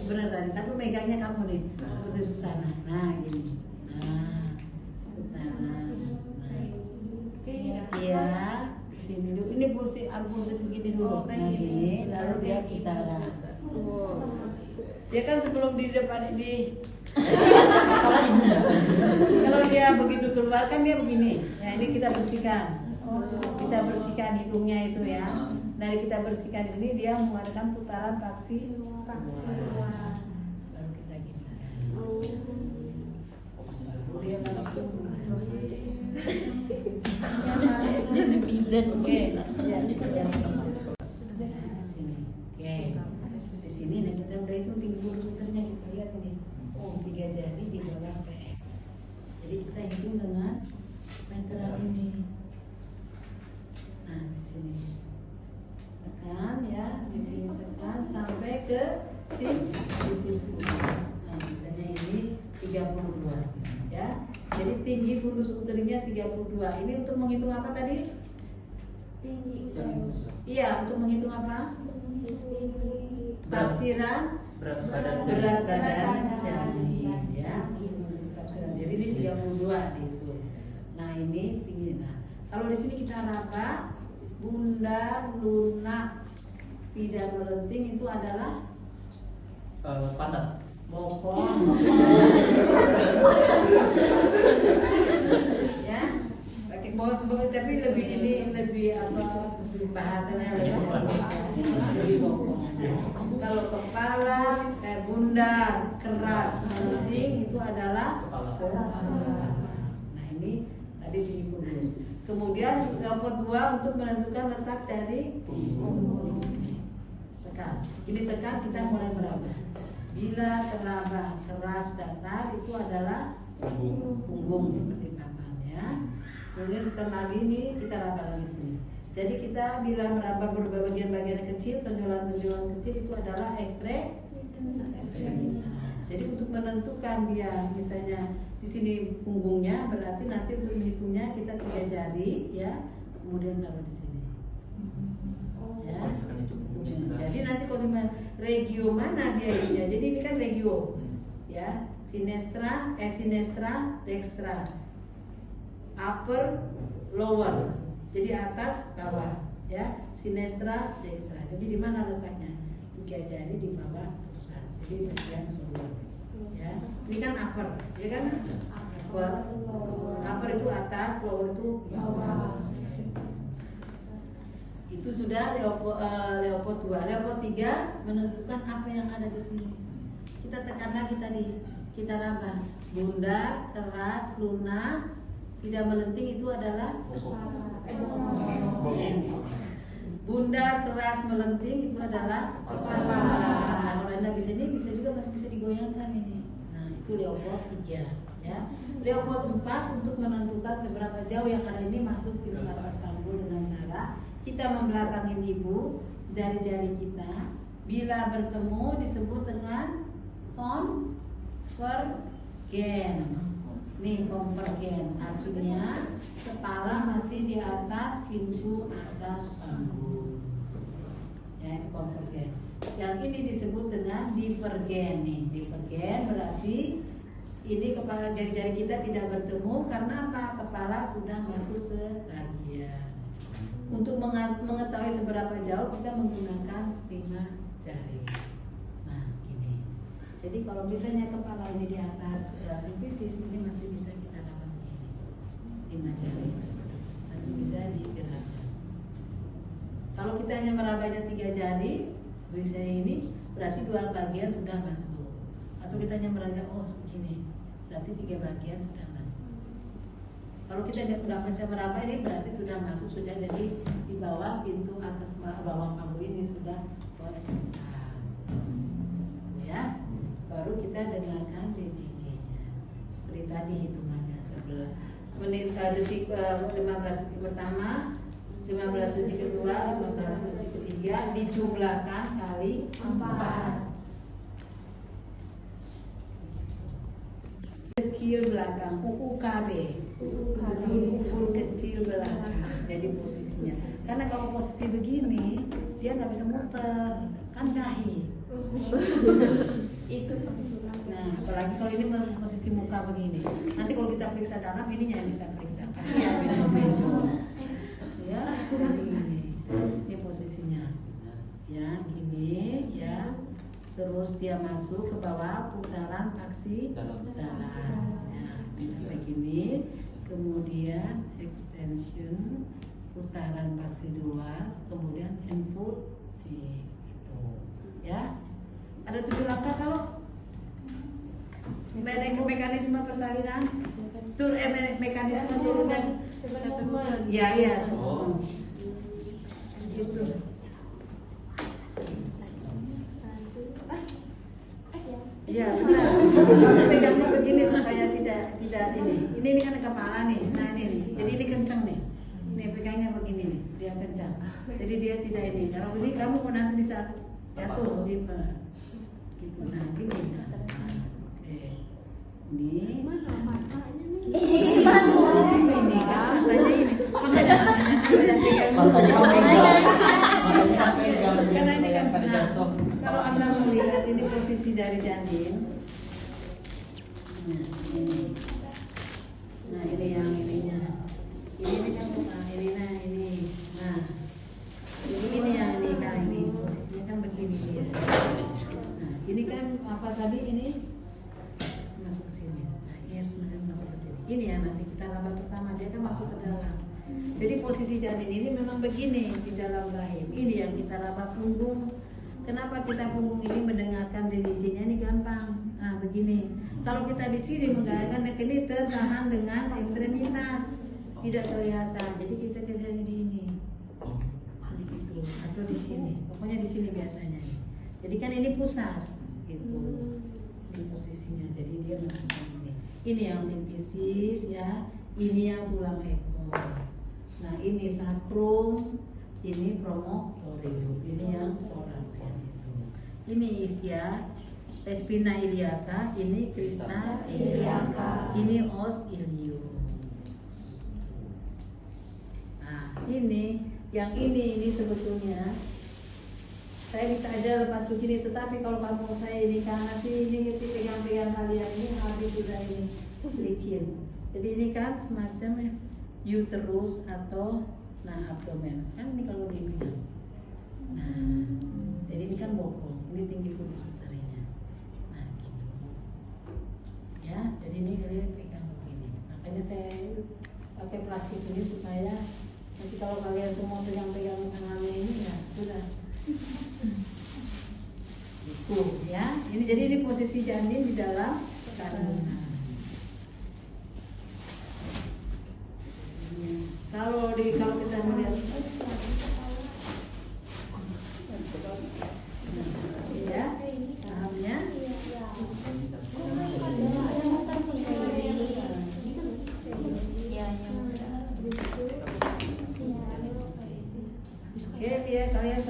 benar tadi, tapi megangnya kamu nih seperti Susana. Nah gini, nah putaran, iya sini dulu. Ini posisi begini dulu, nah gini, lalu dia putaran. Dia kan sebelum di depan ini, kalau dia begitu keluar kan dia begini. Nah ini kita bersihkan. Kita bersihkan hidungnya itu ya. Dari kita bersihkan di sini dia mengadakan putaran paksi. Baru kita gini. Dia langsung. Jadi bidan. Oke, ya sini. Oke. Di sini nih kita udah itu tinggi puternya kita lihat ini. Oh 3 jari di bawah PX. Jadi kita hitung dengan meteran ini. Nah di sini tekan ya, di sini tekan sampai ke sini. Nah misalnya ini 32 ya. Jadi tinggi fundus uterinya 32. Ini untuk menghitung apa tadi? Tinggi. Iya, untuk menghitung apa? Tafsiran berat badan jari ya. Tafsiran jari ini 32 itu. Nah ini tinggi. Nah kalau di sini kita raba bundar lunak tidak melenting itu adalah pantat. bokong. Ya, pakai bokong tapi lebih ini lebih apa bahasanya lebih bokong. Kalau kepala bundar keras melenting itu adalah kepala. Nah ini tadi tinggi fundus. Kemudian leopard 2 untuk menentukan letak dari punggung. Tekan. Ini tekan kita mulai meraba. Bila teraba keras datar itu adalah punggung seperti papan ya. Kemudian tekan lagi nih kita raba lagi sini. Jadi kita bila meraba berbagai bagian-bagian kecil, tonjolan-tonjolan kecil itu adalah ekstremitas. Jadi untuk menentukan dia misalnya di sini punggungnya, berarti nanti untuk menghitungnya kita 3 jari ya, kemudian taruh di sini. Ya. Jadi nanti kalau di regio mana dia ya? Jadi ini kan regio ya, sinestra, dextra, upper, lower. Jadi atas, bawah ya, sinestra, dextra. Jadi di mana letaknya? 3 jari di bawah pusat. Jadi bagian lower. Ya, ini kan upper, ya kan? Upper itu atas, lower itu bawah. Itu sudah Leopold 2. Leopold 3 menentukan apa yang ada di sini. Kita tekan lagi tadi, kita raba. Bundar, keras, lunak, tidak melenting itu adalah bundar, keras, melenting itu adalah kepala. Nah, kalau Anda bisa ini bisa juga masih bisa digoyangkan ini. Nah, itu Leopold 3 ya. Leopold 4 untuk menentukan seberapa jauh yang ada ini masuk di atas panggul dengan cara kita membelakangin ibu, jari-jari kita bila bertemu disebut dengan konvergen. Nih konvergen, artinya kepala masih di atas pintu atas panggul. Ya, ini konvergen. Yang ini disebut dengan divergen nih. Divergen berarti ini kepala jari-jari kita tidak bertemu karena apa? Kepala sudah masuk sebagian. Untuk mengetahui seberapa jauh kita menggunakan 5 jari. Nah, gini. Jadi kalau misalnya kepala ini di atas simplisis, ini masih bisa kita dapat begini. 5 jari. Masih bisa digerakkan. Kalau kita hanya merabanya 3 jari, misalnya ini berarti 2 bagian sudah masuk. Atau kita hanya meraba segini, berarti 3 bagian sudah masuk. Kalau kita nggak bisa meraba ini berarti sudah masuk, sudah jadi di bawah pintu atas bawah panggul ini sudah horizontal. Ya, baru kita dengarkan DTG-nya. Seperti tadi hitungannya 11 menit detik 15 detik pertama, 15 detik kedua, 15 detik ketiga dijumlahkan kali 4. Kecil belakang, UUKB, ukul kecil belakang. Jadi posisinya, karena kalau posisi begini dia nggak bisa muter, kan dahi. Itu pakai surat. Nah, apalagi kalau ini posisi muka begini. Nanti kalau kita periksa dalam, ininya yang kita periksa. Kasihan beda-beda. Ya, ini posisinya. Ya, gini, ya. Terus dia masuk ke bawah putaran paksi dalam. Ya, sampai gini. Kemudian extension putaran paksi 2, kemudian infusi gitu. Ya. Ada 7 langkah kalau mekanisme persalinan mekanisme turunan. Ya. Oh. Gitu. Ya benar. Pegangnya begini supaya tidak ini. Ini kan kepala nih. Nah ini nih. Jadi ini kencang nih. Nih pegangnya begini nih. Dia kencang. Jadi dia tidak ini. Kalau ini kamu nanti bisa jatuh gitu. Nah gini. Oke. Ini Mana matanya nih? ini kan matanya ini. Karena ini kan kalau Anda melihat ini posisi dari janin. Nah ini yang ininya. Ini kan ini. Nah ini yang ini kan ini posisinya kan begini dia. Nah ini kan apa tadi ini harus masuk ke sini. Nah ini harus masuk ke sini. Ini ya nanti kita laba pertama dia kan masuk ke dalam. Jadi posisi janin ini memang begini di dalam rahim. Ini yang kita raba punggung. Kenapa kita punggung ini mendengarkan dirijinya ini gampang. Nah begini. Kalau kita di sini menggunakan ini tertahan dengan ekstremitas, tidak kelihatan. Jadi kita biasanya di ini, gitu. Atau di sini. Pokoknya di sini biasanya. Jadi kan ini pusat, gitu. Di posisinya. Jadi dia masuk ke sini. Ini yang simfisis ya. Ini yang tulang ekor. Nah ini sakrum, ini promontorium, ini yang foramen itu. Ini ischias, spina iliaca, ini crista iliaca, ini os ilium. Nah ini, yang ini sebetulnya saya bisa aja lepas begini, tetapi kalau kamu saya ini kan nanti ini pegang-pegang kalian ini habis sudah ini licin. Jadi ini kan semacam uterus atau abdomen kan ini kalau dibilang. Nah, jadi ini kan bokong, ini tinggi fulus utarinya. Nah, gitu. Ya, jadi ini kalian pegang begini. Makanya saya pakai plastik ini supaya nanti kalau kalian semua pegang-pegang tangannya ini ya sudah. Itu ya. Ini jadi ini posisi janin di dalam kandungan. Kalau kita melihat ya pahamnya oke ya kalian